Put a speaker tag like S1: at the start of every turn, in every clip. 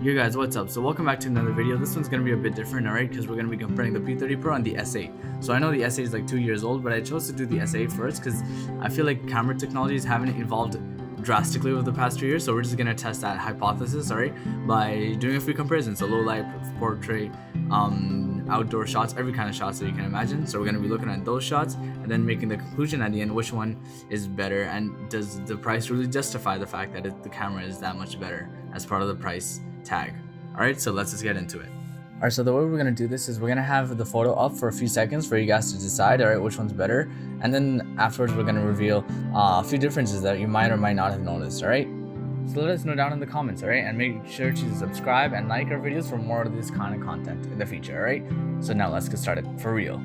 S1: Yo guys, what's up? So welcome back to another video. This one's going to be a bit different, alright, because we're going to be comparing the P30 Pro and the S8. So I know the S8 is like 2 years old, but I chose to do the S8 first because I feel like camera technologies haven't evolved drastically over the past 2 years. So we're just going to test that hypothesis, alright, by doing a few comparisons. So low light, portrait, outdoor shots, every kind of shots that you can imagine. So we're going to be looking at those shots and then making the conclusion at the end which one is better, and does the price really justify the fact that the camera is that much better as part of the price tag. Alright, so let's just get into it. Alright, so the way we're gonna do this is we're gonna have the photo up for a few seconds for you guys to decide, alright, which one's better, and then afterwards we're gonna reveal a few differences that you might or might not have noticed, alright? So let us know down in the comments, alright, and make sure to subscribe and like our videos for more of this kind of content in the future, alright? So now let's get started for real.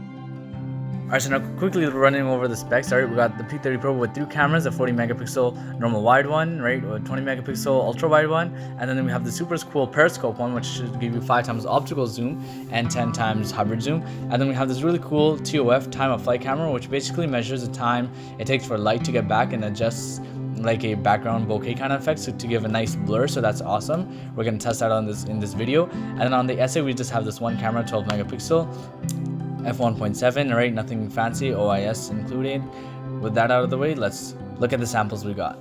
S1: Alright, so now quickly running over the specs. Alright, we got the P30 Pro with 3 cameras, a 40 megapixel normal wide one, right, or 20 megapixel ultra wide one, and then we have the super cool periscope one, which should give you 5 times optical zoom and 10 times hybrid zoom. And then we have this really cool TOF, time of flight camera, which basically measures the time it takes for light to get back and adjusts like a background bokeh kind of effect, so to give a nice blur. So that's awesome. We're gonna test that on in this video. And then on the S8 we just have this one camera, 12 megapixel f1.7, alright, nothing fancy, OIS included. With that out of the way, let's look at the samples we got.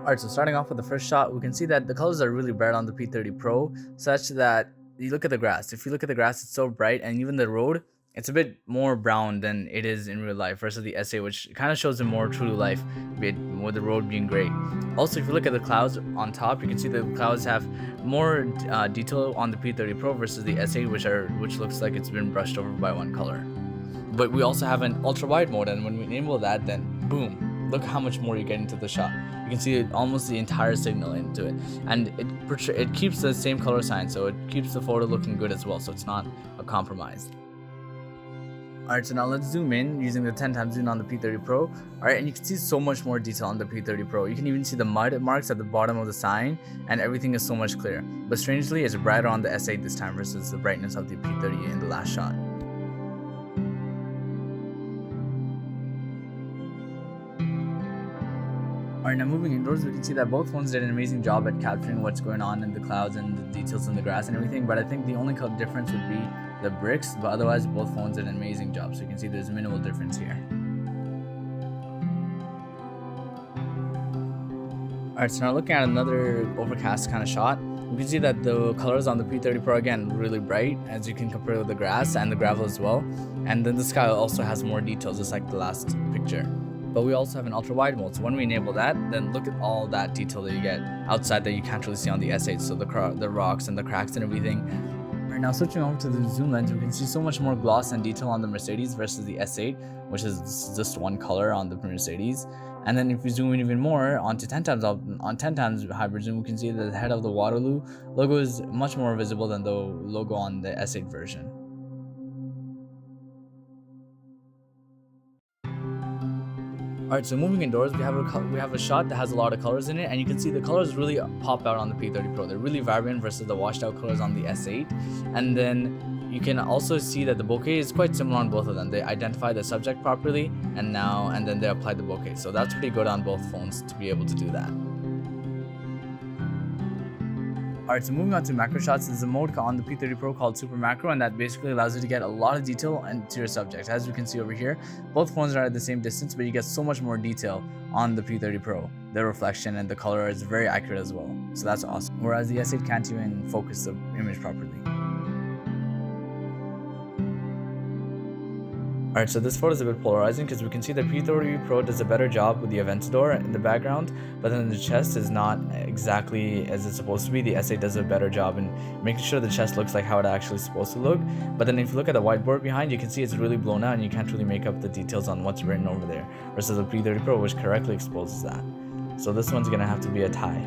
S1: Alright, so starting off with the first shot, we can see that the colors are really bright on the P30 Pro, such that you look at the grass. If you look at the grass, it's so bright, and even the road, it's a bit more brown than it is in real life versus the S8, which kind of shows it more true to life, with the road being gray. Also, if you look at the clouds on top, you can see the clouds have more detail on the P30 Pro versus the S8, which looks like it's been brushed over by one color. But we also have an ultra wide mode, and when we enable that, then boom, look how much more you get into the shot. You can see almost the entire signal into it, and it keeps the same color sign, so it keeps the photo looking good as well, so it's not a compromise. Alright, so now let's zoom in using the 10 times zoom on the P30 Pro. Alright, and you can see so much more detail on the P30 Pro. You can even see the mud marks at the bottom of the sign, and everything is so much clearer. But strangely, it's brighter on the S8 this time versus the brightness of the P30 in the last shot. Alright, now moving indoors, we can see that both phones did an amazing job at capturing what's going on in the clouds and the details in the grass and everything, but I think the only difference would be the bricks, but otherwise both phones did an amazing job, so you can see there's minimal difference here. Alright, so now looking at another overcast kind of shot, we can see that the colors on the P30 Pro again really bright, as you can compare with the grass and the gravel as well, and then the sky also has more details just like the last picture. But we also have an ultra wide mode, so when we enable that, then look at all that detail that you get outside that you can't really see on the S8, so the rocks and the cracks and everything. Right now, switching over to the zoom lens, we can see so much more gloss and detail on the Mercedes versus the S8, which is just one color on the Mercedes. And then if we zoom in even more onto 10 times hybrid zoom, we can see that the head of the Waterloo logo is much more visible than the logo on the S8 version. Alright, so moving indoors, we have a shot that has a lot of colors in it, and you can see the colors really pop out on the P30 Pro. They're really vibrant versus the washed out colors on the S8. And then you can also see that the bokeh is quite similar on both of them. They identify the subject properly, and then they apply the bokeh. So that's pretty good on both phones to be able to do that. Alright, so moving on to macro shots, there's a mode on the P30 Pro called Super Macro, and that basically allows you to get a lot of detail into your subject. As you can see over here, both phones are at the same distance, but you get so much more detail on the P30 Pro. The reflection and the color is very accurate as well, so that's awesome. Whereas the S8 can't even focus the image properly. Alright, so this photo is a bit polarizing because we can see the P30 Pro does a better job with the Aventador in the background, but then the chest is not exactly as it's supposed to be. The S8 does a better job in making sure the chest looks like how it actually is supposed to look. But then if you look at the whiteboard behind, you can see it's really blown out and you can't really make up the details on what's written over there, versus the P30 Pro, which correctly exposes that. So this one's gonna have to be a tie.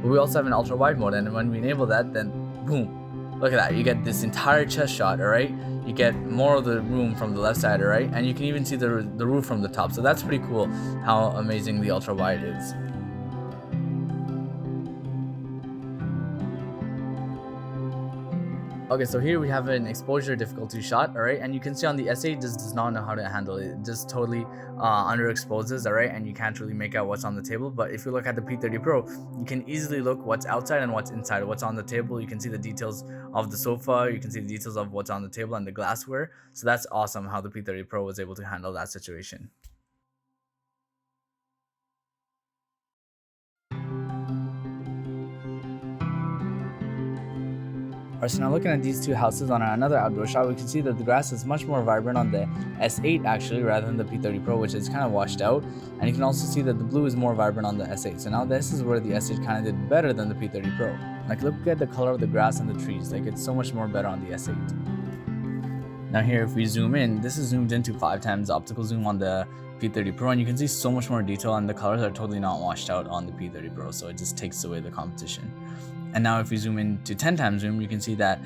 S1: But we also have an ultra wide mode, and when we enable that, then boom, look at that, you get this entire chest shot, alright? You get more of the room from the left side, right? And you can even see the roof from the top. So that's pretty cool how amazing the ultra wide is. Okay, so here we have an exposure difficulty shot, all right, and you can see on the S8 just does not know how to handle it. It just totally underexposes, all right, and you can't really make out what's on the table. But if you look at the P30 Pro, you can easily look what's outside and what's inside, what's on the table. You can see the details of the sofa, you can see the details of what's on the table and the glassware. So that's awesome how the P30 Pro was able to handle that situation. Alright, so now looking at these two houses on another outdoor shot, we can see that the grass is much more vibrant on the S8 actually rather than the P30 Pro, which is kind of washed out. And you can also see that the blue is more vibrant on the S8. So now this is where the S8 kind of did better than the P30 Pro. Like look at the color of the grass and the trees, like it's so much more better on the S8. Now here if we zoom in, this is zoomed into 5 times optical zoom on the P30 Pro, and you can see so much more detail and the colors are totally not washed out on the P30 Pro, so it just takes away the competition. And now if we zoom in to 10 times zoom, you can see that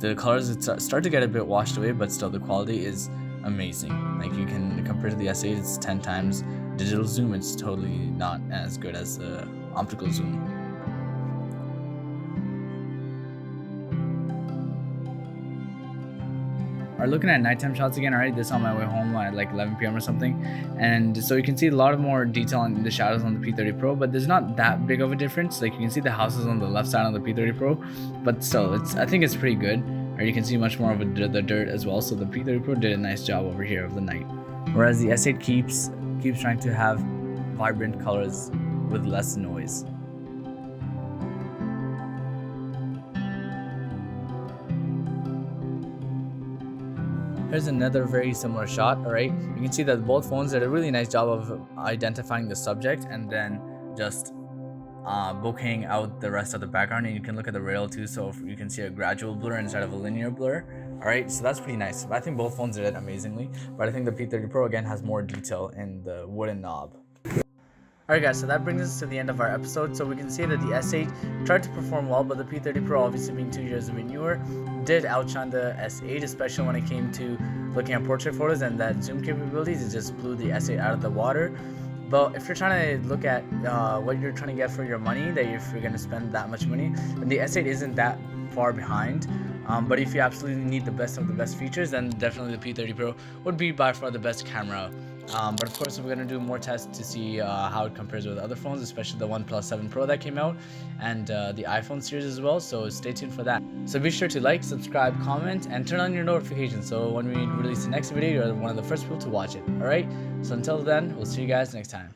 S1: the colors start to get a bit washed away, but still the quality is amazing. Like you can compare to the S8, it's 10 times digital zoom, it's totally not as good as the optical zoom. Are looking at nighttime shots again. Alright, this on my way home at like 11 p.m. or something, and so you can see a lot of more detail in the shadows on the P30 Pro, but there's not that big of a difference. Like you can see the houses on the left side on the P30 Pro, but still I think it's pretty good. Or you can see much more of the dirt as well, so the P30 Pro did a nice job over here of the night, whereas the S8 keeps trying to have vibrant colors with less noise. Here's another very similar shot, alright? You can see that both phones did a really nice job of identifying the subject and then just bokehing out the rest of the background, and you can look at the rail too, so you can see a gradual blur instead of a linear blur. Alright, so that's pretty nice. I think both phones did it amazingly, but I think the P30 Pro again has more detail in the wooden knob. Alright guys, so that brings us to the end of our episode. So we can see that the S8 tried to perform well, but the P30 Pro, obviously being 2 years a bit newer, did outshine the S8, especially when it came to looking at portrait photos and that zoom capabilities. It just blew the S8 out of the water. But if you're trying to look at what you're trying to get for your money, that if you're going to spend that much money, then the S8 isn't that far behind. But if you absolutely need the best of the best features, then definitely the P30 Pro would be by far the best camera. But of course, we're going to do more tests to see how it compares with other phones, especially the OnePlus 7 Pro that came out, and the iPhone series as well, so stay tuned for that. So be sure to like, subscribe, comment, and turn on your notifications, so when we release the next video, you're one of the first people to watch it. Alright, so until then, we'll see you guys next time.